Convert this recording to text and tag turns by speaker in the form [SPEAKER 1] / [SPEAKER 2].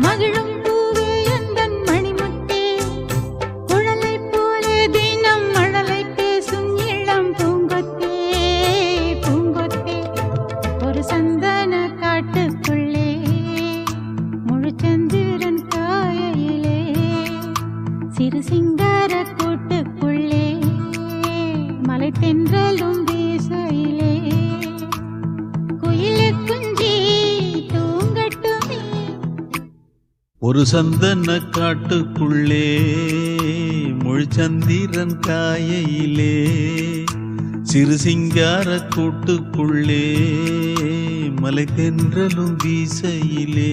[SPEAKER 1] மகிழும் பூவே எந்தன் மணிமுத்தே, குழலை போலே தினம் மழலை பேசும் இளம் பூங்கொத்தே, பூங்கொத்தே. ஒரு சந்தன காட்டுக்குள்ளே முழுச்சந்திரன் காயையிலே, சிறு சிங்கார கூட்டுக்குள்ளே மலை தென்றலும் வீசையிலே, குயிலே குஞ்சி தூங்கட்டுமே.
[SPEAKER 2] ஒரு சந்தன காட்டுக்குள்ளே முழுச்சந்திரன் காயையிலே, சிறு சிங்கார கூட்டுக்குள்ளே மலை தென்றலும் வீசையிலே.